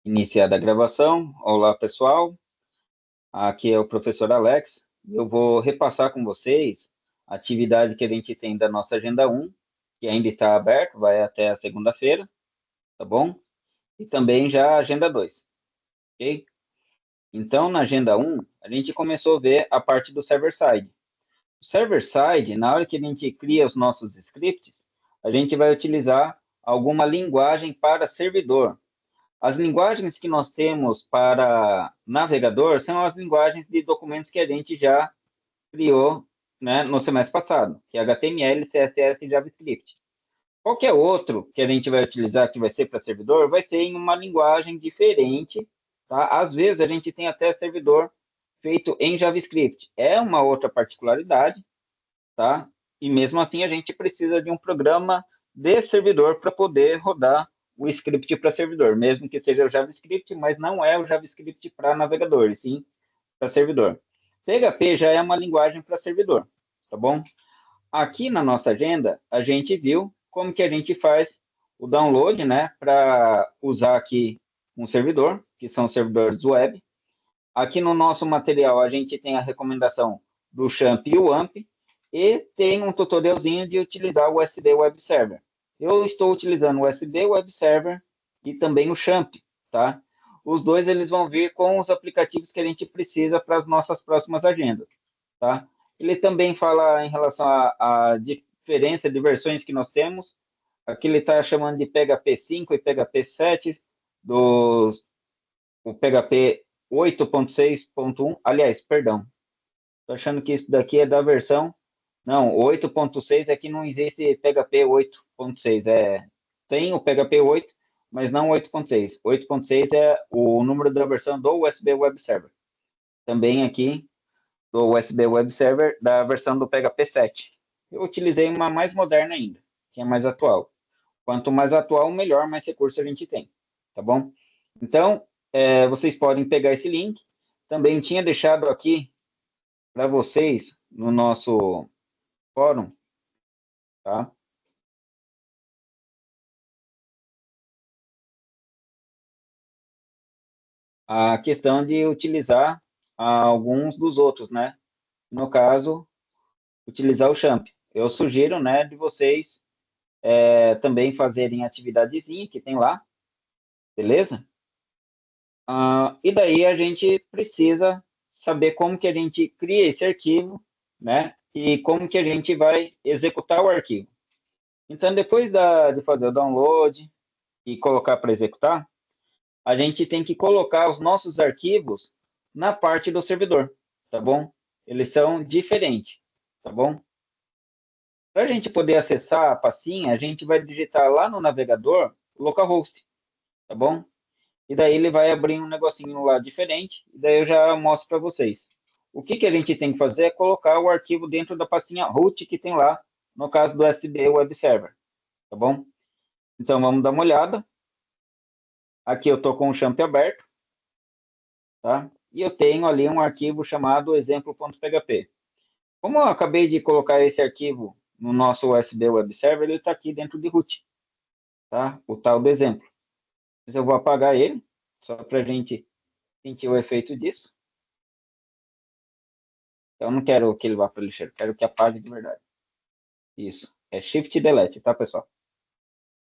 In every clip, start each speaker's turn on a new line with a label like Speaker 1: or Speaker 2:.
Speaker 1: Iniciada a gravação. Olá, pessoal. Aqui é o professor Alex. Eu vou repassar com vocês a atividade que a gente tem da nossa Agenda 1, que ainda está aberto, vai até a segunda-feira, tá bom? E também já a Agenda 2, ok? Então, na Agenda 1, a gente começou a ver a parte do server-side. O server-side, na hora que a gente cria os nossos scripts, a gente vai utilizar alguma linguagem para servidor. As linguagens que nós temos para navegador são as linguagens de documentos que a gente já criou, né, no semestre passado, que é HTML, CSS e JavaScript. Qualquer outro que a gente vai utilizar que vai ser para servidor, vai ser em uma linguagem diferente, tá? Às vezes a gente tem até servidor feito em JavaScript. É uma outra particularidade, tá? E mesmo assim a gente precisa de um programa de servidor para poder rodar o script para servidor, mesmo que seja o JavaScript, mas não é o JavaScript para navegador, e sim para servidor. PHP já é uma linguagem para servidor, tá bom? Aqui na nossa agenda, a gente viu como que a gente faz o download, né, para usar aqui um servidor, que são servidores web. Aqui no nosso material, a gente tem a recomendação do XAMPP e o AMP, e tem um tutorialzinho de utilizar o USB Web Server. Eu estou utilizando o USB Web Server e também o XAMPP, tá? Os dois, eles vão vir com os aplicativos que a gente precisa para as nossas próximas agendas, tá? Ele também fala em relação à diferença de versões que nós temos. Aqui ele está chamando de PHP 5 e PHP 7, o PHP 8.6.1, aliás, perdão, estou achando que isso daqui é da versão, não, 8.6 é que não existe PHP 8.6, tem o PHP 8, mas não 8.6. 8.6 é o número da versão do USB Web Server. Também aqui, do USB Web Server, da versão do PHP 7. Eu utilizei uma mais moderna ainda, que é mais atual. Quanto mais atual, melhor, mais recurso a gente tem, tá bom? Então, vocês podem pegar esse link. Também tinha deixado aqui para vocês no nosso fórum, tá? A questão de utilizar alguns dos outros, né? No caso, utilizar o Champ. Eu sugiro, né, de vocês também fazerem a atividadezinha que tem lá, beleza? E daí a gente precisa saber como que a gente cria esse arquivo, né? E como que a gente vai executar o arquivo. Então, depois de fazer o download e colocar para executar, a gente tem que colocar os nossos arquivos na parte do servidor, tá bom? Eles são diferentes, tá bom? Para a gente poder acessar a pastinha, a gente vai digitar lá no navegador localhost, tá bom? E daí ele vai abrir um negocinho lá diferente, e daí eu já mostro para vocês. O que que a gente tem que fazer é colocar o arquivo dentro da pastinha root que tem lá, no caso do SD Web Server, tá bom? Então vamos dar uma olhada. Aqui eu estou com o champ aberto, tá? E eu tenho ali um arquivo chamado exemplo.php. Como eu acabei de colocar esse arquivo no nosso USB Web Server, ele está aqui dentro de root, tá? O tal do exemplo. Mas eu vou apagar ele, só para a gente sentir o efeito disso. Então, eu não quero que ele vá para o lixeiro, quero que apague de verdade. Isso. É Shift Delete, tá, pessoal?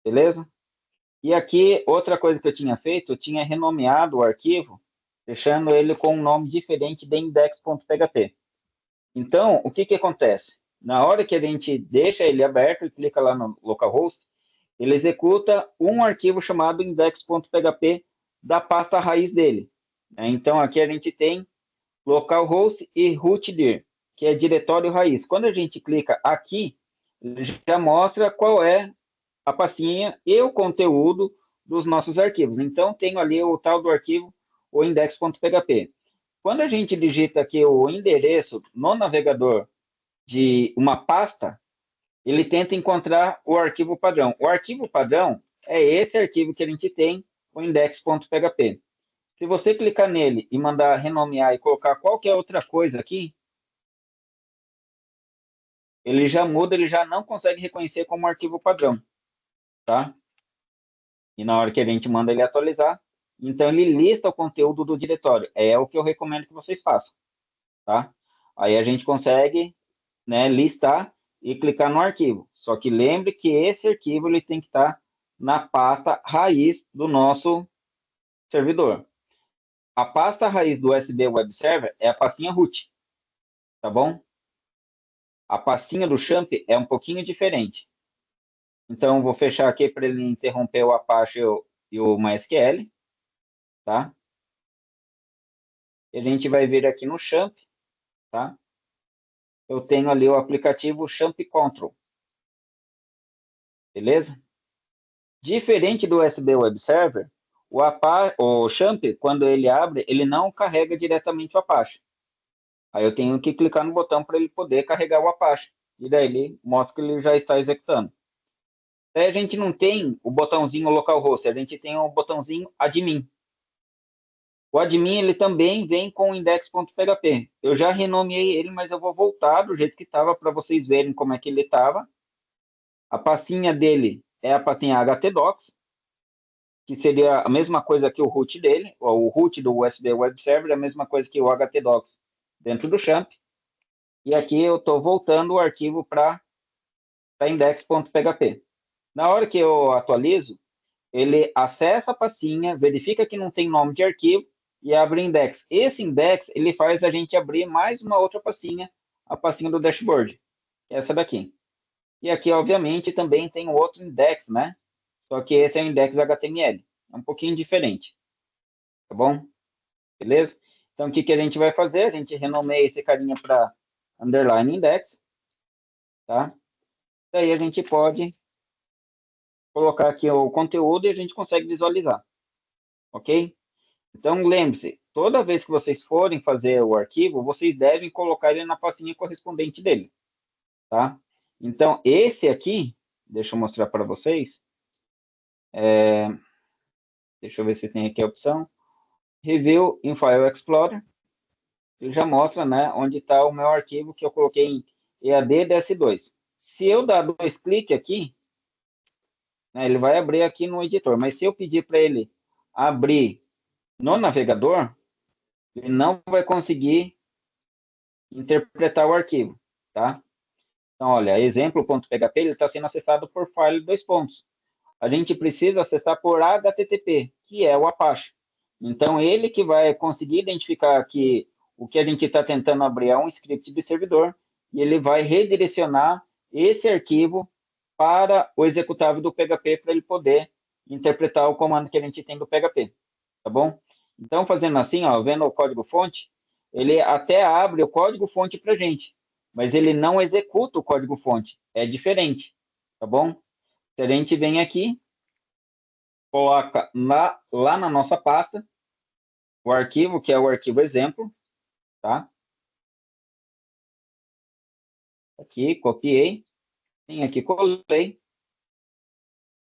Speaker 1: Beleza? E aqui, outra coisa que eu tinha feito, eu tinha renomeado o arquivo, deixando ele com um nome diferente de index.php. Então, o que que acontece? Na hora que a gente deixa ele aberto e clica lá no localhost, ele executa um arquivo chamado index.php da pasta raiz dele, né? Então, aqui a gente tem localhost e rootdir, que é diretório raiz. Quando a gente clica aqui, ele já mostra qual é a pastinha e o conteúdo dos nossos arquivos. Então, tenho ali o tal do arquivo, o index.php. Quando a gente digita aqui o endereço no navegador de uma pasta, ele tenta encontrar o arquivo padrão. O arquivo padrão é esse arquivo que a gente tem, o index.php. Se você clicar nele e mandar renomear e colocar qualquer outra coisa aqui, ele já muda, ele já não consegue reconhecer como arquivo padrão, tá? E na hora que a gente manda ele atualizar, Então, ele lista o conteúdo do diretório. É o que eu recomendo que vocês façam, tá? Aí a gente consegue, né, listar e clicar no arquivo. Só que lembre que esse arquivo ele tem que estar na pasta raiz do nosso servidor. A pasta raiz do USB Web Server é a pastinha root, tá bom? A pastinha do XAMPP é um pouquinho diferente. Então, vou fechar aqui para ele interromper o Apache e o MySQL, tá? E a gente vai vir aqui no XAMPP, tá? Eu tenho ali o aplicativo XAMPP Control, beleza? Diferente do USB Web Server, o XAMPP, quando ele abre, ele não carrega diretamente o Apache. Aí eu tenho que clicar no botão para ele poder carregar o Apache. E daí ele mostra que ele já está executando. Aí a gente não tem o botãozinho localhost, a gente tem o botãozinho admin. O admin ele também vem com o index.php. Eu já renomeei ele, mas eu vou voltar do jeito que estava para vocês verem como é que ele estava. A pastinha dele é a pastinha htdocs, que seria a mesma coisa que o root dele, o root do USB Web Server é a mesma coisa que o htdocs dentro do XAMPP. E aqui eu estou voltando o arquivo para index.php. Na hora que eu atualizo, ele acessa a pastinha, verifica que não tem nome de arquivo e abre o index. Esse index, ele faz a gente abrir mais uma outra pastinha, a pastinha do dashboard, essa daqui. E aqui, obviamente, também tem um outro index, né? Só que esse é o index HTML. É um pouquinho diferente, tá bom? Beleza? Então, o que a gente vai fazer? A gente renomeia esse carinha para underline index, tá? Daí a gente pode colocar aqui o conteúdo e a gente consegue visualizar, ok? Então, lembre-se, toda vez que vocês forem fazer o arquivo, vocês devem colocar ele na pastinha correspondente dele, tá? Então, esse aqui, deixa eu mostrar para vocês, deixa eu ver se tem aqui a opção, Review in File Explorer, ele já mostra, né, onde está o meu arquivo que eu coloquei em EAD DS2. Se eu dar dois cliques aqui, né, ele vai abrir aqui no editor, mas se eu pedir para ele abrir no navegador, ele não vai conseguir interpretar o arquivo, tá? Então, olha, exemplo.php, ele está sendo acessado por file dois pontos. A gente precisa acessar por HTTP, que é o Apache. Então, ele que vai conseguir identificar que o que a gente está tentando abrir é um script de servidor, e ele vai redirecionar esse arquivo para o executável do PHP para ele poder interpretar o comando que a gente tem do PHP, tá bom? Então, fazendo assim, ó, vendo o código-fonte, ele até abre o código-fonte para a gente, mas ele não executa o código-fonte, é diferente, tá bom? Se a gente vem aqui, coloca lá na nossa pasta o arquivo, que é o arquivo exemplo, tá? Aqui, copiei, tem aqui, colei,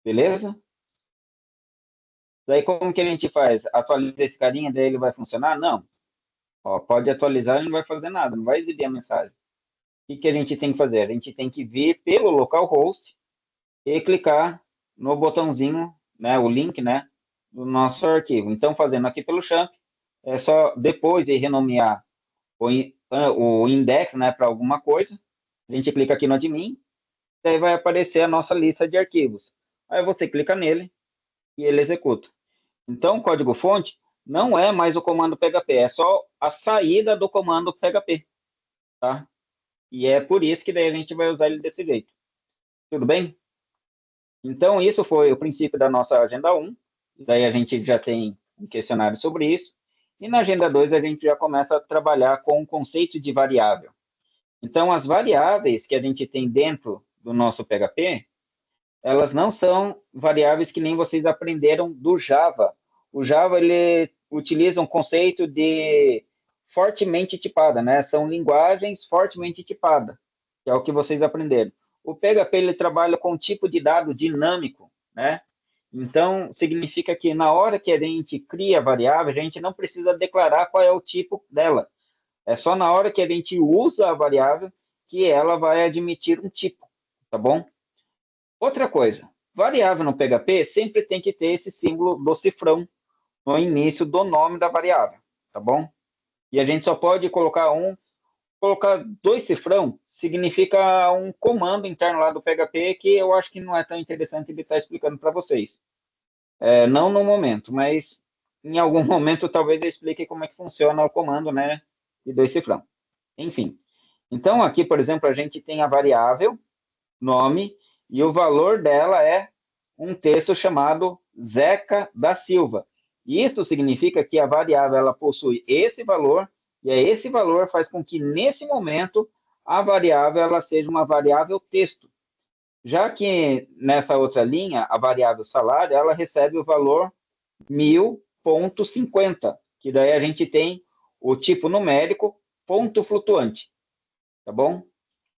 Speaker 1: beleza? Daí, como que a gente faz? Atualiza esse carinha, daí ele vai funcionar? Não. Ó, pode atualizar, ele não vai fazer nada, não vai exibir a mensagem. O que a gente tem que fazer? A gente tem que vir pelo localhost e clicar no botãozinho, né, o link, né, do nosso arquivo. Então, fazendo aqui pelo champ, é só depois de renomear o index, né, para alguma coisa, a gente clica aqui no admin, daí vai aparecer a nossa lista de arquivos. Aí você clica nele e ele executa. Então, o código-fonte não é mais o comando PHP, é só a saída do comando PHP, tá? E é por isso que daí a gente vai usar ele desse jeito. Tudo bem? Então, isso foi o princípio da nossa agenda 1. Daí a gente já tem um questionário sobre isso. E na agenda 2 a gente já começa a trabalhar com o conceito de variável. Então, as variáveis que a gente tem dentro do nosso PHP, elas não são variáveis que nem vocês aprenderam do Java. O Java, ele utiliza um conceito de fortemente tipada, né? São linguagens fortemente tipadas, que é o que vocês aprenderam. O PHP, ele trabalha com um tipo de dado dinâmico, né? Então, significa que na hora que a gente cria a variável, a gente não precisa declarar qual é o tipo dela. É só na hora que a gente usa a variável que ela vai admitir um tipo, tá bom? Outra coisa, variável no PHP sempre tem que ter esse símbolo do cifrão no início do nome da variável, tá bom? E a gente só pode colocar dois cifrão, significa um comando interno lá do PHP que eu acho que não é tão interessante ele estar explicando para vocês. Não no momento, mas em algum momento talvez eu explique como é que funciona o comando, né, de dois cifrão. Enfim, então aqui, por exemplo, a gente tem a variável nome e o valor dela é um texto chamado Zeca da Silva. E isso significa que a variável ela possui esse valor e esse valor faz com que nesse momento a variável ela seja uma variável texto. Já que nessa outra linha, a variável salário, ela recebe o valor 1000,50, que daí a gente tem o tipo numérico ponto flutuante, tá bom?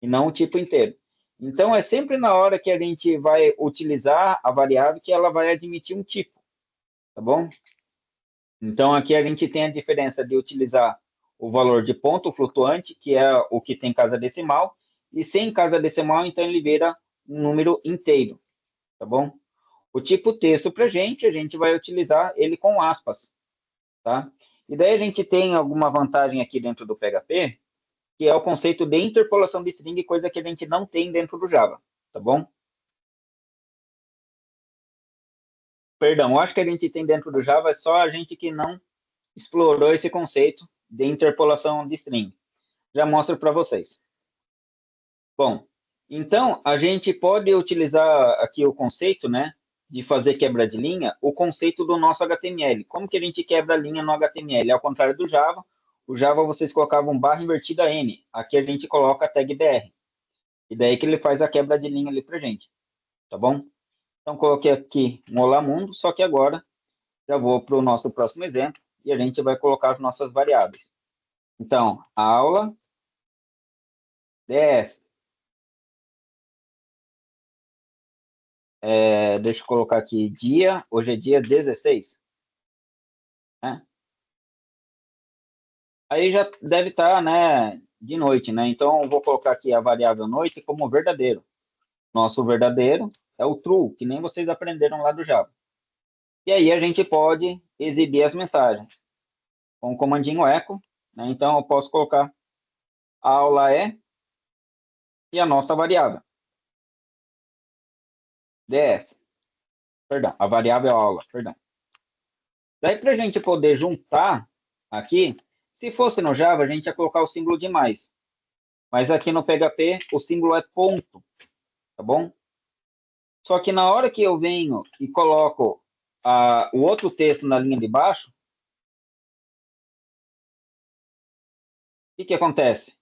Speaker 1: E não o tipo inteiro. Então, é sempre na hora que a gente vai utilizar a variável que ela vai admitir um tipo, tá bom? Então, aqui a gente tem a diferença de utilizar o valor de ponto flutuante, que é o que tem casa decimal, e sem casa decimal, então ele vira um número inteiro, tá bom? O tipo texto para a gente vai utilizar ele com aspas, tá? E daí a gente tem alguma vantagem aqui dentro do PHP, que é o conceito de interpolação de string, coisa que a gente não tem dentro do Java, tá bom? Perdão, eu acho que a gente tem dentro do Java, é só a gente que não explorou esse conceito de interpolação de string. Já mostro para vocês. Bom, então a gente pode utilizar aqui o conceito, né, de fazer quebra de linha, o conceito do nosso HTML. Como que a gente quebra a linha no HTML? Ao contrário do Java, o Java vocês colocavam barra invertida N. Aqui a gente coloca a tag BR. E daí que ele faz a quebra de linha ali para gente, tá bom? Então coloquei aqui um Olá Mundo, só que agora já vou para o nosso próximo exemplo e a gente vai colocar as nossas variáveis. Então, aula DS. Deixa eu colocar aqui dia, hoje é dia 16, né? Aí já deve estar, né, de noite, né? Então, eu vou colocar aqui a variável noite como verdadeiro. Nosso verdadeiro é o true, que nem vocês aprenderam lá do Java. E aí a gente pode exibir as mensagens com o comandinho echo, né? Então, eu posso colocar a aula é e a nossa variável, DS. Perdão, a variável aula, perdão. Daí, para a gente poder juntar aqui, se fosse no Java, a gente ia colocar o símbolo de mais. Mas aqui no PHP, o símbolo é ponto, tá bom? Só que na hora que eu venho e coloco o outro texto na linha de baixo, o que acontece?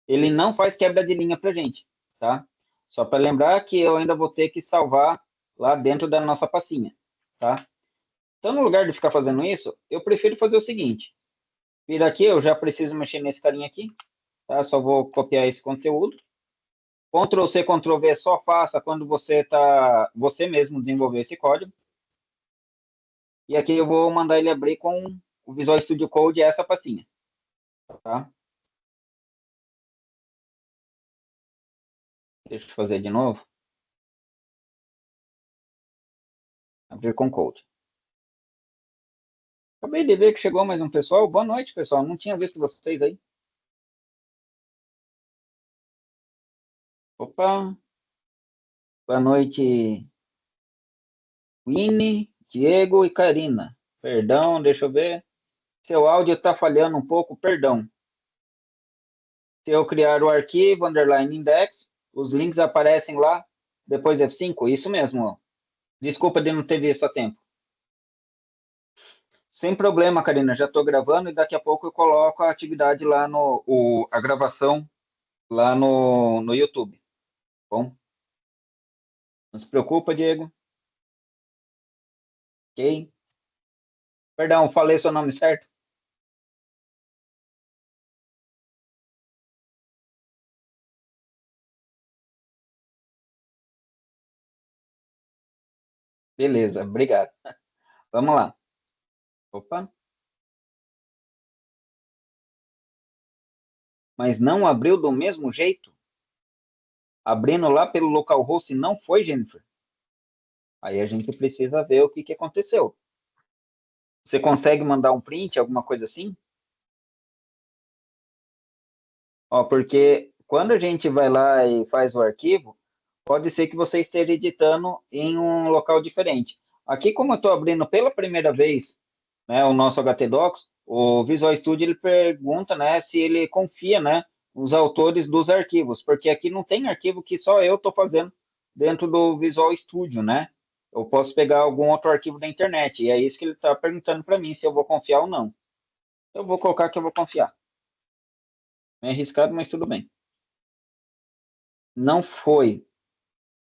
Speaker 1: Ele não faz quebra de linha para a gente, tá? Só para lembrar que eu ainda vou ter que salvar lá dentro da nossa pastinha, tá? Então, no lugar de ficar fazendo isso, eu prefiro fazer o seguinte. Vir aqui, eu já preciso mexer nesse carinha aqui, tá? Só vou copiar esse conteúdo. Ctrl C, Ctrl V só faça quando você mesmo desenvolver esse código. E aqui eu vou mandar ele abrir com o Visual Studio Code e essa pastinha, tá? Deixa eu fazer de novo. Abrir com Code. Acabei de ver que chegou mais um pessoal. Boa noite, pessoal. Não tinha visto vocês aí. Opa. Boa noite, Winnie, Diego e Karina. Perdão, deixa eu ver. Seu áudio está falhando um pouco, perdão. Se eu criar o arquivo, underline index, os links aparecem lá, depois F5, isso mesmo. Desculpa de não ter visto a tempo. Sem problema, Karina, já estou gravando e daqui a pouco eu coloco a atividade lá a gravação lá no YouTube. Bom, não se preocupa, Diego. Ok? Perdão, falei seu nome certo? Beleza, obrigado. Vamos lá. Opa, mas não abriu do mesmo jeito? Abrindo lá pelo localhost não foi, Jennifer? Aí a gente precisa ver o que aconteceu. Você consegue mandar um print, alguma coisa assim? Ó, porque quando a gente vai lá e faz o arquivo, pode ser que você esteja editando em um local diferente. Aqui, como eu estou abrindo pela primeira vez, né, o nosso HTDocs, o Visual Studio ele pergunta, né, se ele confia, né, os autores dos arquivos, porque aqui não tem arquivo que só eu estou fazendo dentro do Visual Studio, né? Eu posso pegar algum outro arquivo da internet, e é isso que ele está perguntando para mim, se eu vou confiar ou não. Eu vou colocar que eu vou confiar. É arriscado, mas tudo bem. Não foi,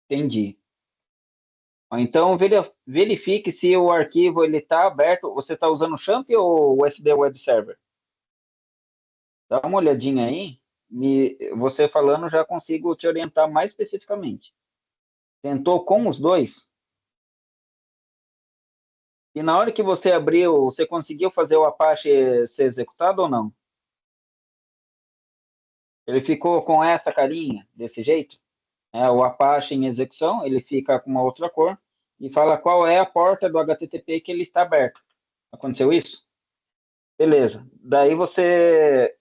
Speaker 1: entendi. Então, verifique se o arquivo ele está aberto. Você está usando o XAMPP ou o USB Web Server? Dá uma olhadinha aí. Você falando, já consigo te orientar mais especificamente. Tentou com os dois? E na hora que você abriu, você conseguiu fazer o Apache ser executado ou não? Ele ficou com essa carinha, desse jeito? É, o Apache em execução, ele fica com uma outra cor e fala qual é a porta do HTTP que ele está aberto. Aconteceu isso? Beleza. Daí você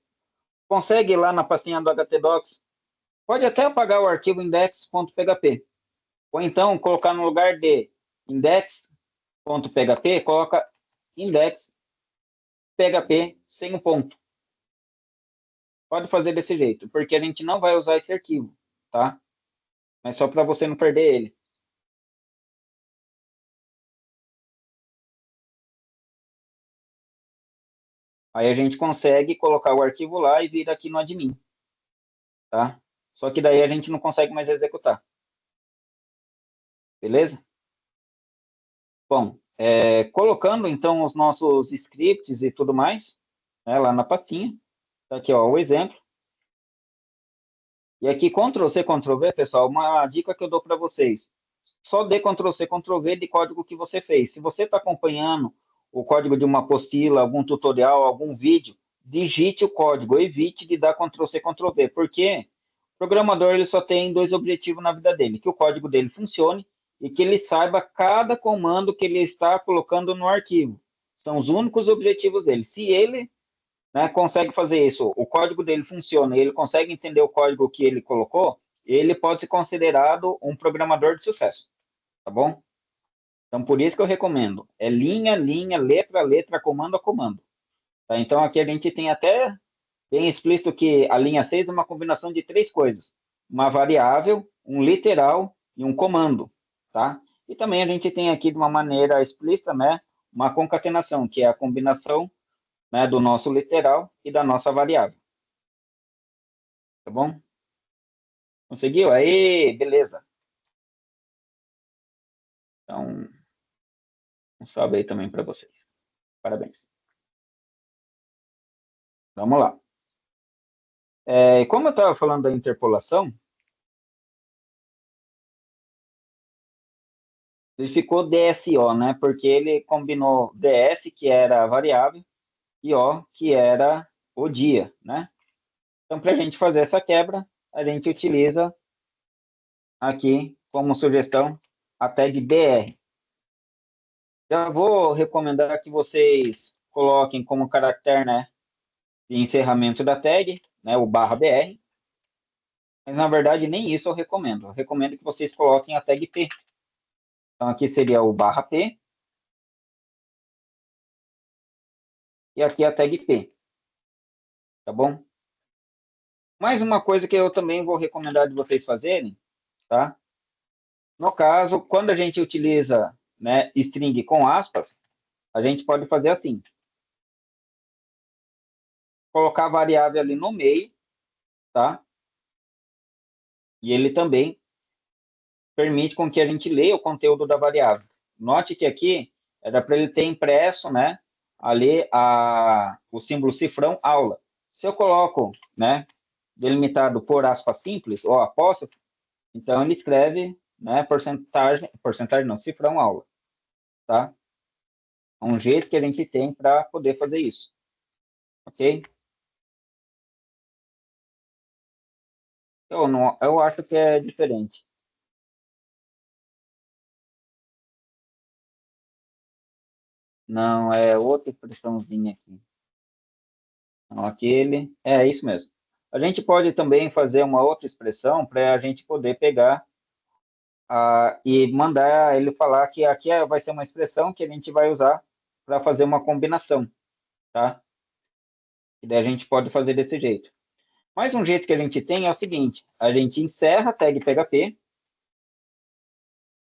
Speaker 1: consegue ir lá na pastinha do htdocs. Pode até apagar o arquivo index.php. Ou então colocar no lugar de index.php, coloca index.php sem o ponto. Pode fazer desse jeito, porque a gente não vai usar esse arquivo, tá? Mas só para você não perder ele. Aí a gente consegue colocar o arquivo lá e vir aqui no admin, tá? Só que daí a gente não consegue mais executar, beleza? Bom, colocando então os nossos scripts e tudo mais, né, lá na patinha, tá aqui ó, o exemplo. E aqui, Ctrl+C, Ctrl+V, pessoal, uma dica que eu dou para vocês. Só dê Ctrl+C, Ctrl+V de código que você fez. Se você está acompanhando o código de uma apostila, algum tutorial, algum vídeo, digite o código, evite de dar Ctrl+C, Ctrl+V, porque o programador ele só tem dois objetivos na vida dele, que o código dele funcione e que ele saiba cada comando que ele está colocando no arquivo. São os únicos objetivos dele. Se ele, né, consegue fazer isso, o código dele funciona, ele consegue entender o código que ele colocou, ele pode ser considerado um programador de sucesso, tá bom? Então, por isso que eu recomendo, é linha, linha, letra, letra, comando a comando. Tá? Então, aqui a gente tem até bem explícito que a linha 6 é uma combinação de três coisas, uma variável, um literal e um comando, tá? E também a gente tem aqui de uma maneira explícita, né, uma concatenação, que é a combinação, né, do nosso literal e da nossa variável. Tá bom? Conseguiu? Aí, beleza. Então, um salve aí também para vocês. Parabéns. Vamos lá. Como eu estava falando da interpolação, ele ficou DSO, né? Porque ele combinou DS, que era a variável, e O, que era o dia, né? Então, para a gente fazer essa quebra, a gente utiliza aqui como sugestão a tag BR. Já vou recomendar que vocês coloquem como caractere, né, de encerramento da tag, né, o barra BR, mas na verdade nem isso eu recomendo. Eu recomendo que vocês coloquem a tag P. Então aqui seria o barra P e aqui a tag P, tá bom? Mais uma coisa que eu também vou recomendar de vocês fazerem, tá? No caso, quando a gente utiliza, né, string com aspas, a gente pode fazer assim, colocar a variável ali no meio, tá? E ele também permite com que a gente leia o conteúdo da variável. Note que aqui era para ele ter impresso, né, ali o símbolo cifrão aula. Se eu coloco, né, delimitado por aspas simples ou apóstrofo, então ele escreve, né, porcentagem não, cifrão aula, tá? É um jeito que a gente tem para poder fazer isso, ok? Eu, não, eu acho que é diferente. Não, é outra expressãozinha aqui. Não, aquele, é isso mesmo. A gente pode também fazer uma outra expressão para a gente poder pegar e mandar ele falar que aqui vai ser uma expressão que a gente vai usar para fazer uma combinação, tá? E daí a gente pode fazer desse jeito. Mas um jeito que a gente tem é o seguinte: a gente encerra a tag PHP,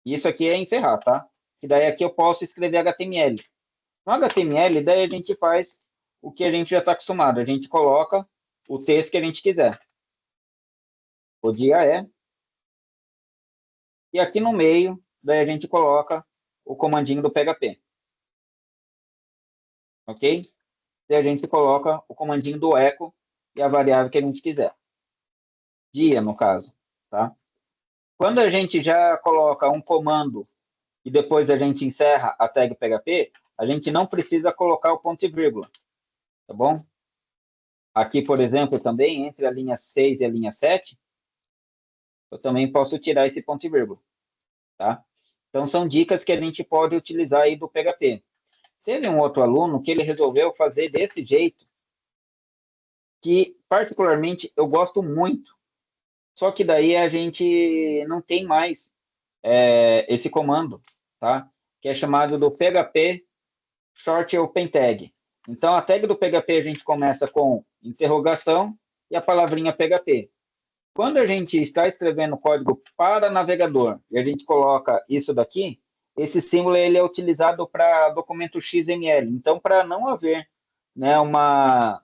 Speaker 1: e isso aqui é encerrar, tá? E daí aqui eu posso escrever HTML. No HTML, daí a gente faz o que a gente já está acostumado. A gente coloca o texto que a gente quiser. O dia é. E aqui no meio, daí a gente coloca o comandinho do PHP. Ok? Daí a gente coloca o comandinho do echo e a variável que a gente quiser. Dia, no caso. Tá? Quando a gente já coloca um comando e depois a gente encerra a tag PHP, a gente não precisa colocar o ponto e vírgula. Tá bom? Aqui, por exemplo, também, entre a linha 6 e a linha 7, eu também posso tirar esse ponto e vírgula. Tá? Então, são dicas que a gente pode utilizar aí do PHP. Teve um outro aluno que ele resolveu fazer desse jeito, que particularmente eu gosto muito. Só que daí a gente não tem mais esse comando, tá? Que é chamado do PHP Short Open Tag. Então, a tag do PHP a gente começa com interrogação e a palavrinha PHP. Quando a gente está escrevendo código para navegador e a gente coloca isso daqui, esse símbolo ele é utilizado para documento XML. Então, para não haver, né, uma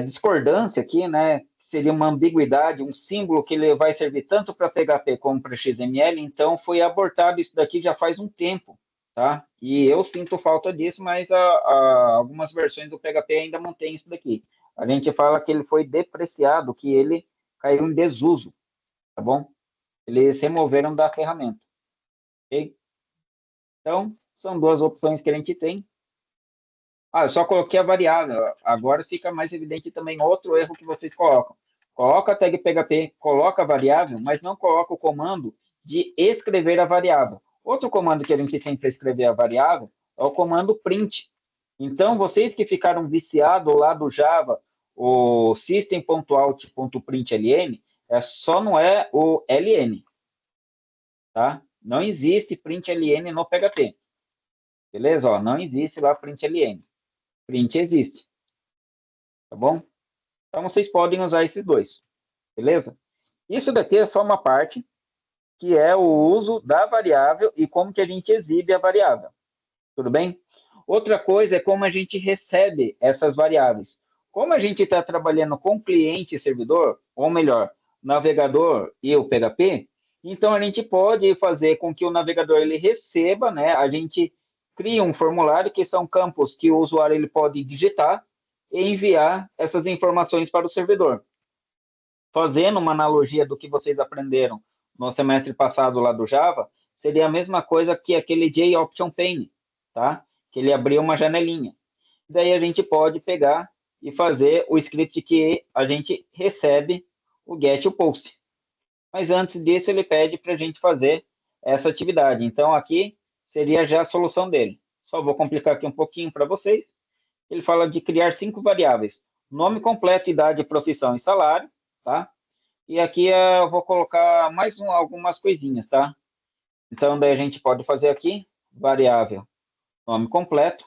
Speaker 1: discordância aqui, né, seria uma ambiguidade, um símbolo que ele vai servir tanto para PHP como para XML, então foi abortado isso daqui já faz um tempo, tá? E eu sinto falta disso, mas algumas versões do PHP ainda mantém isso daqui. A gente fala que ele foi depreciado, que ele caiu em desuso, tá bom? Eles removeram da ferramenta, ok? Então, são duas opções que a gente tem. Ah, eu só coloquei a variável. Agora fica mais evidente também outro erro que vocês colocam. Coloca a tag PHP, coloca a variável, mas não coloca o comando de escrever a variável. Outro comando que a gente tem para escrever a variável é o comando print. Então, vocês que ficaram viciados lá do Java, o system.out.println, só não é o ln, tá? Não existe println no PHP. Beleza? Ó, não existe lá println. Print existe, tá bom? Então, vocês podem usar esses dois, beleza? Isso daqui é só uma parte, que é o uso da variável e como que a gente exibe a variável, tudo bem? Outra coisa é como a gente recebe essas variáveis. Como a gente está trabalhando com cliente e servidor, ou melhor, navegador e o PHP, então a gente pode fazer com que o navegador ele receba, né? A gente cria um formulário que são campos que o usuário ele pode digitar e enviar essas informações para o servidor. Fazendo uma analogia do que vocês aprenderam no semestre passado lá do Java, seria a mesma coisa que aquele JOption pane, tá? Que ele abriu uma janelinha. Daí a gente pode pegar e fazer o script que a gente recebe o get e o post. Mas antes disso, ele pede para a gente fazer essa atividade. Então, aqui seria já a solução dele. Só vou complicar aqui um pouquinho para vocês. Ele fala de criar 5 variáveis: nome completo, idade, profissão e salário, tá? E aqui eu vou colocar mais algumas coisinhas, tá? Então, daí a gente pode fazer aqui, variável nome completo.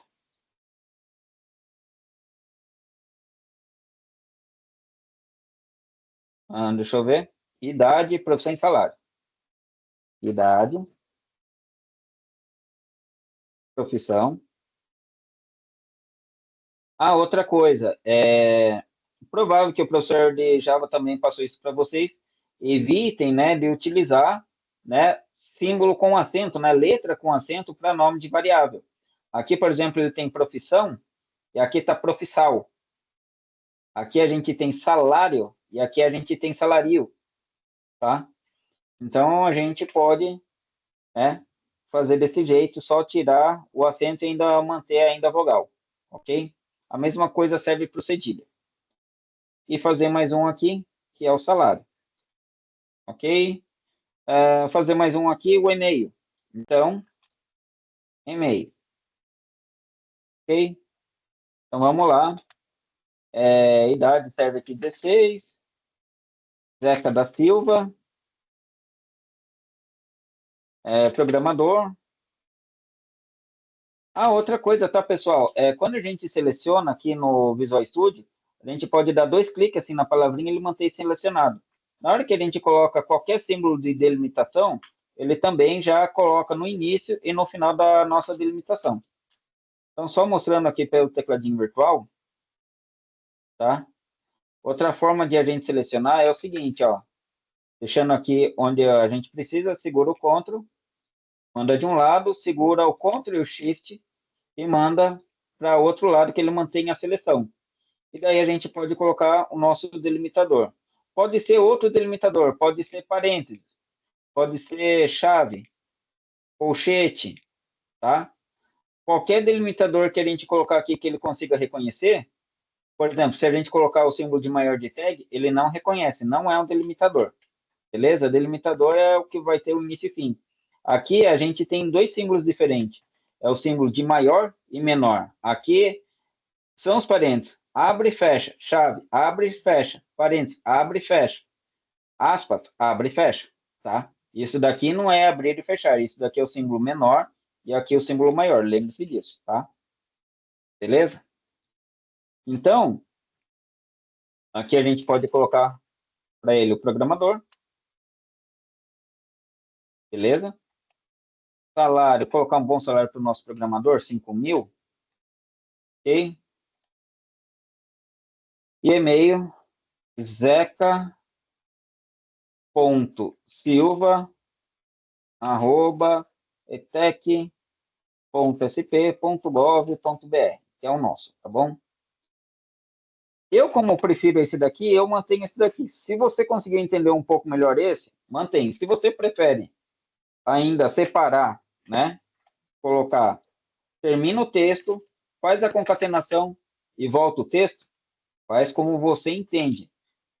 Speaker 1: Deixa eu ver. Idade, profissão e salário. Idade, profissão. Outra coisa, provável que o professor de Java também passou isso para vocês. Evitem, né, de utilizar, né, símbolo com acento, né, letra com acento para nome de variável. Aqui, por exemplo, ele tem profissão e aqui está profissal. Aqui a gente tem salário e aqui a gente tem salario, tá? Então a gente pode, né, fazer desse jeito, só tirar o acento e ainda manter ainda a vogal, ok? A mesma coisa serve para o cedilha. E fazer mais um aqui, que é o salário, ok? Fazer mais um aqui, o e-mail. Então, e-mail. Ok? Então, vamos lá. Idade serve aqui 16. Zeca da Silva, programador. Ah, outra coisa, tá, pessoal? Quando a gente seleciona aqui no Visual Studio, a gente pode dar dois cliques assim na palavrinha e ele mantém selecionado. Na hora que a gente coloca qualquer símbolo de delimitação, ele também já coloca no início e no final da nossa delimitação. Então, só mostrando aqui pelo tecladinho virtual, tá? Outra forma de a gente selecionar é o seguinte, ó. Deixando aqui onde a gente precisa, segura o Ctrl, manda de um lado, segura o Ctrl e o Shift e manda para outro lado que ele mantém a seleção. E daí a gente pode colocar o nosso delimitador. Pode ser outro delimitador, pode ser parênteses, pode ser chave, colchete, tá? Qualquer delimitador que a gente colocar aqui que ele consiga reconhecer, por exemplo, se a gente colocar o símbolo de maior de tag, ele não reconhece, não é um delimitador. Beleza? Delimitador é o que vai ter o início e fim. Aqui a gente tem dois símbolos diferentes. É o símbolo de maior e menor. Aqui são os parênteses. Abre e fecha. Chave. Abre e fecha. Parênteses. Abre e fecha. Aspas. Abre e fecha. Tá? Isso daqui não é abrir e fechar. Isso daqui é o símbolo menor e aqui é o símbolo maior. Lembre-se disso. Tá? Beleza? Então, aqui a gente pode colocar para ele o programador. Beleza? Salário. Colocar um bom salário para o nosso programador. 5.000. Ok? E e-mail, zeca.silva@etec.sp.gov.br, que é o nosso, tá bom? Eu, como prefiro esse daqui, eu mantenho esse daqui. Se você conseguir entender um pouco melhor esse, mantém. Se você prefere ainda separar, né? Colocar, termina o texto, faz a concatenação e volta o texto, faz como você entende.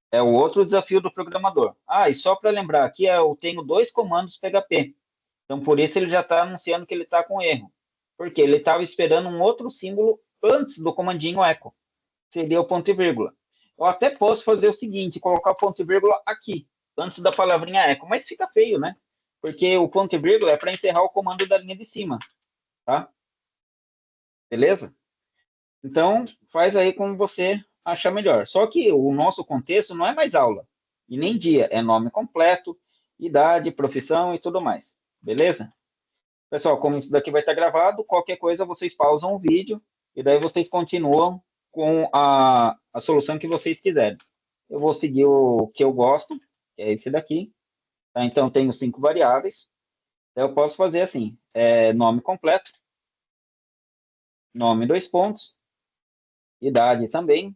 Speaker 1: É o outro desafio do programador. Ah, e só para lembrar, aqui eu tenho dois comandos PHP. Então, por isso ele já está anunciando que ele está com erro. Porque ele estava esperando um outro símbolo antes do comandinho echo. Seria o ponto e vírgula. Eu até posso fazer o seguinte, colocar o ponto e vírgula aqui, antes da palavrinha echo, mas fica feio, né? Porque o ponto e vírgula é para encerrar o comando da linha de cima, tá? Beleza? Então, faz aí como você achar melhor. Só que o nosso contexto não é mais aula, e nem dia, é nome completo, idade, profissão e tudo mais. Beleza? Pessoal, como isso daqui vai estar gravado, qualquer coisa vocês pausam o vídeo e daí vocês continuam com a solução que vocês quiserem. Eu vou seguir o que eu gosto, que é esse daqui. Tá? Então, tenho 5 variáveis. Então, eu posso fazer assim, nome completo, nome dois pontos, idade também,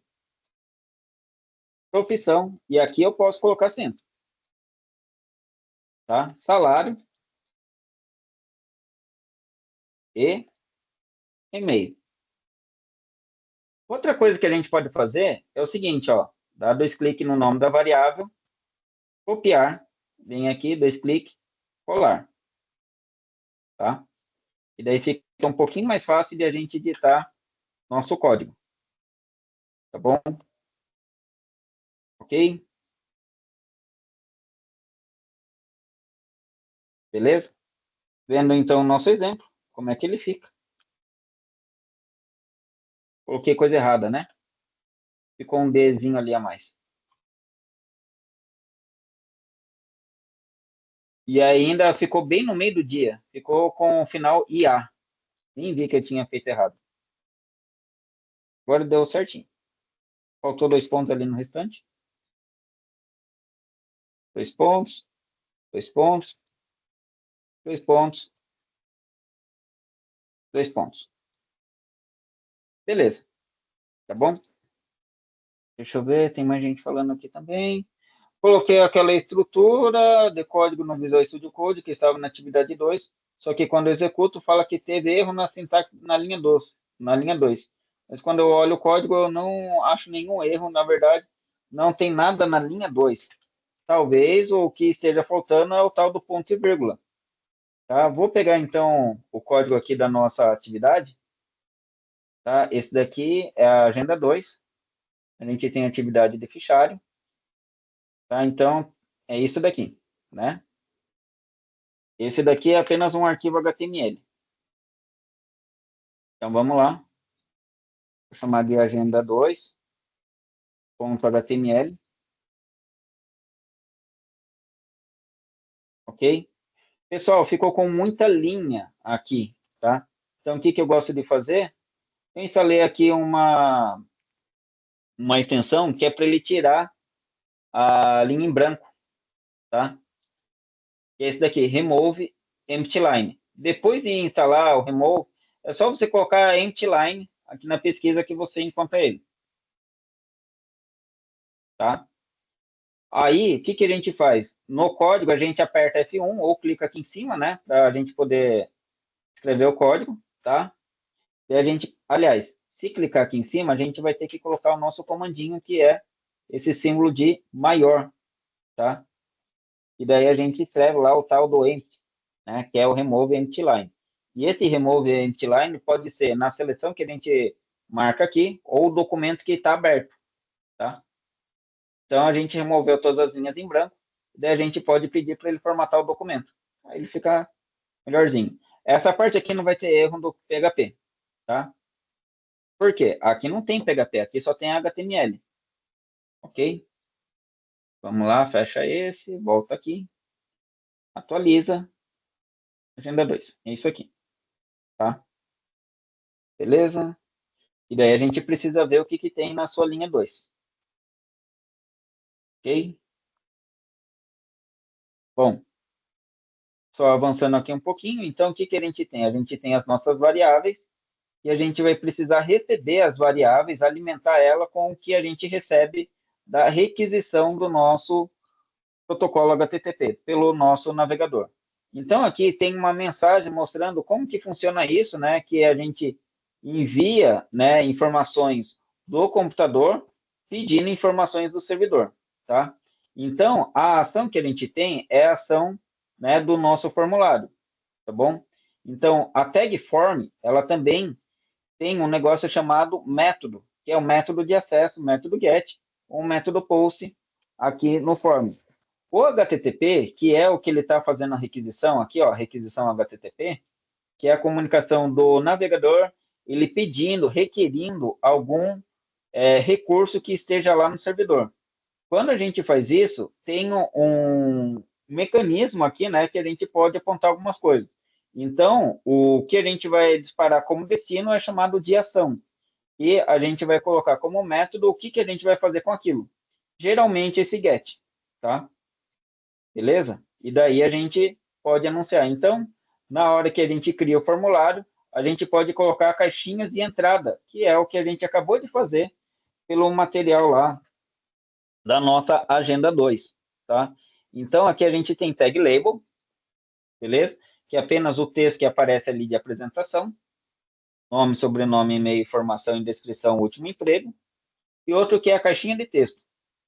Speaker 1: profissão, e aqui eu posso colocar acento, tá? Salário e e-mail. Outra coisa que a gente pode fazer é o seguinte, ó, dá dois cliques no nome da variável, copiar, vem aqui, dois cliques, colar, tá? E daí fica um pouquinho mais fácil de a gente editar nosso código, tá bom? Ok? Beleza? Vendo então o nosso exemplo, como é que ele fica. Coloquei coisa errada, né? Ficou um Dzinho ali a mais. E ainda ficou bem no meio do dia. Ficou com o final IA. Nem vi que eu tinha feito errado. Agora deu certinho. Faltou dois pontos ali no restante. Dois pontos, dois pontos, dois pontos, dois pontos. Beleza, tá bom? Deixa eu ver, tem mais gente falando aqui também. Coloquei aquela estrutura de código no Visual Studio Code que estava na atividade 2, só que quando eu executo fala que teve erro na sintaxe na linha 2, na linha 2. Mas quando eu olho o código eu não acho nenhum erro, na verdade, não tem nada na linha 2. Talvez o que esteja faltando é o tal do ponto e vírgula. Tá? Vou pegar então o código aqui da nossa atividade tá? Esse daqui é a agenda 2. A gente tem atividade de fichário, tá? Então, é isso daqui, né? Esse daqui é apenas um arquivo HTML. Então, vamos lá. Vou chamar de agenda 2.html, ok? Pessoal, ficou com muita linha aqui, tá? Então, o que que eu gosto de fazer? Eu instalei aqui uma extensão que é para ele tirar a linha em branco, tá? Que é esse daqui, Remove Empty Line. Depois de instalar o Remove, é só você colocar Empty Line aqui na pesquisa que você encontra ele, tá? Aí, o que que a gente faz? No código, a gente aperta F1 ou clica aqui em cima, né? Para a gente poder escrever o código, tá? E a gente, aliás, se clicar aqui em cima, a gente vai ter que colocar o nosso comandinho, que é esse símbolo de maior, tá? E daí a gente escreve lá o tal do empty, né? Que é o remove empty line. E esse remove empty line pode ser na seleção que a gente marca aqui ou o documento que está aberto, tá? Então a gente removeu todas as linhas em branco, daí a gente pode pedir para ele formatar o documento. Aí ele fica melhorzinho. Essa parte aqui não vai ter erro do PHP, tá? Por quê? Aqui não tem PHP, aqui só tem HTML, ok? Vamos lá, fecha esse, volta aqui, atualiza, agenda 2. É isso aqui, tá? Beleza? E daí a gente precisa ver o que que tem na sua linha 2, ok? Bom, só avançando aqui um pouquinho, então o que que a gente tem? A gente tem as nossas variáveis e a gente vai precisar receber as variáveis, alimentar ela com o que a gente recebe da requisição do nosso protocolo HTTP pelo nosso navegador. Então, aqui tem uma mensagem mostrando como que funciona isso, né? Que a gente envia, né, informações do computador pedindo informações do servidor, tá? Então, a ação que a gente tem é a ação, né, do nosso formulário, tá bom? Então, a tag form, ela também tem um negócio chamado método, que é o método de acesso, o método get, ou o método post aqui no form. O HTTP, que é o que ele está fazendo a requisição aqui, ó, requisição HTTP, que é a comunicação do navegador, ele pedindo, requerindo algum recurso que esteja lá no servidor. Quando a gente faz isso, tem um mecanismo aqui, né, que a gente pode apontar algumas coisas. Então, o que a gente vai disparar como destino é chamado de ação. E a gente vai colocar como método o que que a gente vai fazer com aquilo. Geralmente esse get, tá? Beleza? E daí a gente pode anunciar. Então, na hora que a gente cria o formulário, a gente pode colocar caixinhas de entrada, que é o que a gente acabou de fazer pelo material lá da nossa agenda 2, tá? Então, aqui a gente tem tag label, beleza? Que é apenas o texto que aparece ali de apresentação, nome, sobrenome, e-mail, formação e descrição, último emprego. E outro que é a caixinha de texto,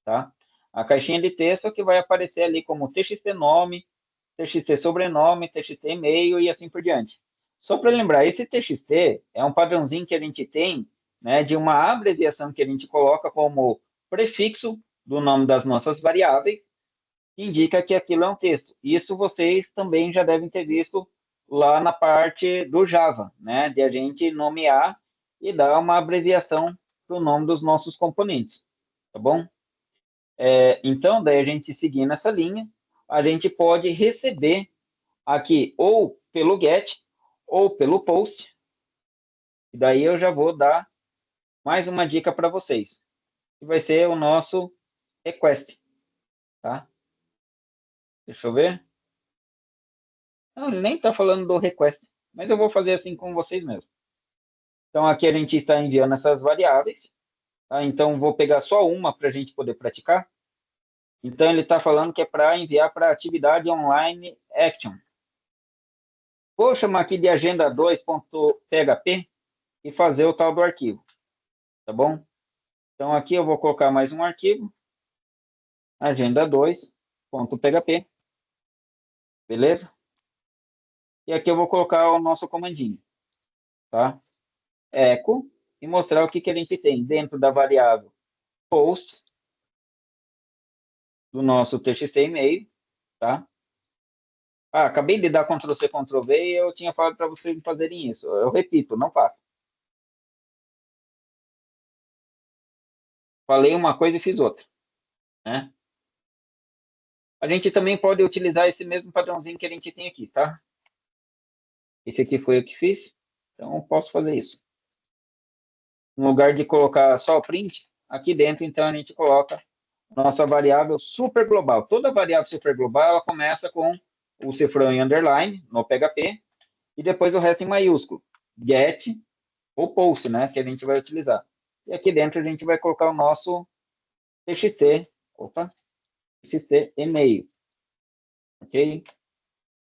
Speaker 1: tá? A caixinha de texto que vai aparecer ali como TXT nome, TXT sobrenome, TXT e-mail e assim por diante. Só para lembrar, esse TXT é um padrãozinho que a gente tem, né, de uma abreviação que a gente coloca como prefixo do nome das nossas variáveis, que indica que aquilo é um texto. Isso vocês também já devem ter visto lá na parte do Java, né, de a gente nomear e dar uma abreviação para o nome dos nossos componentes, tá bom? Então, daí a gente seguindo essa linha, a gente pode receber aqui ou pelo get ou pelo post. E daí eu já vou dar mais uma dica para vocês, que vai ser o nosso request, tá? Deixa eu ver. Não, ele nem está falando do request, mas eu vou fazer assim com vocês mesmo. Então, aqui a gente está enviando essas variáveis, tá? Então, vou pegar só uma para a gente poder praticar. Então, ele está falando que é para enviar para atividade online action. Vou chamar aqui de agenda2.php e fazer o tal do arquivo, tá bom? Então, aqui eu vou colocar mais um arquivo, agenda2.php, beleza? E aqui eu vou colocar o nosso comandinho, tá? Echo e mostrar o que a gente tem dentro da variável post do nosso TXT e-mail, tá? Ah, acabei de dar Ctrl+C, Ctrl+V e eu tinha falado para vocês fazerem isso. Eu repito, não faço. Falei uma coisa e fiz outra, né? A gente também pode utilizar esse mesmo padrãozinho que a gente tem aqui, tá? Esse aqui foi o que fiz, então eu posso fazer isso. No lugar de colocar só o print, aqui dentro, então, a gente coloca nossa variável super global. Toda variável super global, ela começa com o cifrão em underline, no PHP, e depois o resto em maiúsculo. Get ou post, né, que a gente vai utilizar. E aqui dentro a gente vai colocar o nosso TXT, TXT e-mail, ok?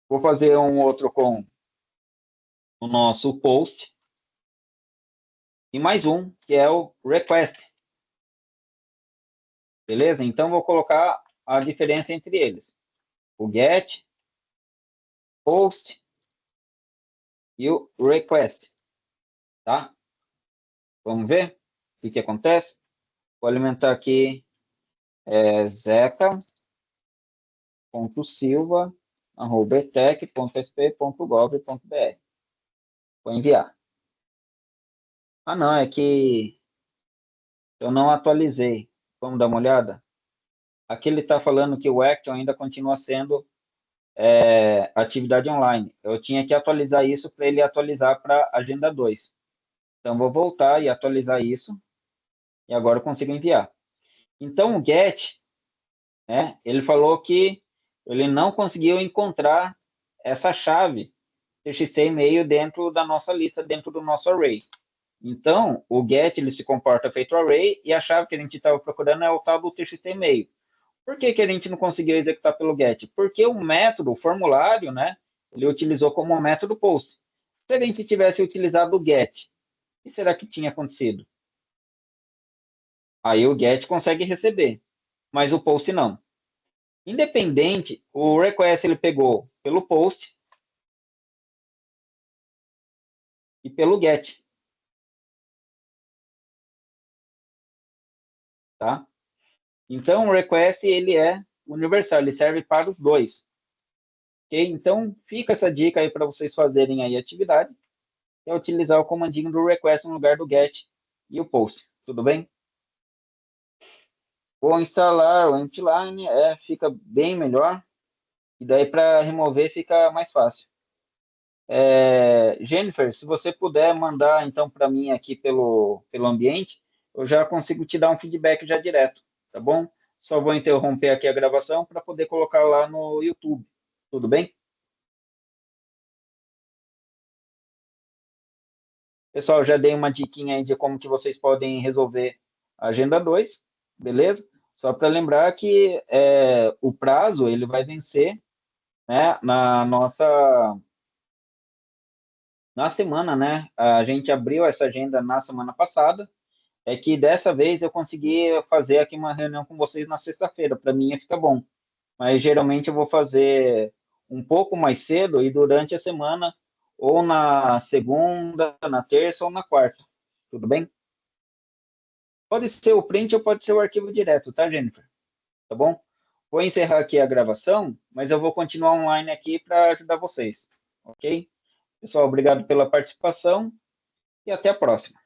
Speaker 1: Vou fazer um outro com o nosso post, e mais um, que é o request, beleza? Então, vou colocar a diferença entre eles. O get, post e o request, tá? Vamos ver o que acontece? Vou alimentar aqui zeca.silva@etec.sp.gov.br. Vou enviar. Ah, não, é que eu não atualizei. Vamos dar uma olhada? Aqui ele está falando que o Action ainda continua sendo atividade online. Eu tinha que atualizar isso para ele atualizar para Agenda 2. Então, vou voltar e atualizar isso. E agora eu consigo enviar. Então, o GET, né, ele falou que ele não conseguiu encontrar essa chave TXT e-mail dentro da nossa lista, dentro do nosso array. Então, o GET ele se comporta feito array e a chave que a gente estava procurando é o tal do TXT e-mail. Por que a gente não conseguiu executar pelo GET? Porque o método, o formulário, né, ele utilizou como um método post. Se a gente tivesse utilizado o GET, o que será que tinha acontecido? Aí o GET consegue receber, mas o post não. Independente, o request ele pegou pelo post e pelo get, tá? Então, o request ele é universal, ele serve para os dois. Ok? Então, fica essa dica aí para vocês fazerem aí a atividade, é utilizar o comandinho do request no lugar do get e o post, tudo bem? Vou instalar o Antline, fica bem melhor, e daí para remover fica mais fácil. Jennifer, se você puder mandar então para mim aqui pelo ambiente, eu já consigo te dar um feedback já direto, tá bom? Só vou interromper aqui a gravação para poder colocar lá no YouTube, tudo bem? Pessoal, já dei uma diquinha aí de como que vocês podem resolver a Agenda 2, beleza? Só para lembrar que o prazo ele vai vencer, né, na semana, né? A gente abriu essa agenda na semana passada, é que dessa vez eu consegui fazer aqui uma reunião com vocês na sexta-feira, para mim fica bom. Mas geralmente eu vou fazer um pouco mais cedo e durante a semana, ou na segunda, na terça ou na quarta. Tudo bem? Pode ser o print ou pode ser o arquivo direto, tá, Jennifer? Tá bom? Vou encerrar aqui a gravação, mas eu vou continuar online aqui para ajudar vocês, ok? Pessoal, obrigado pela participação e até a próxima.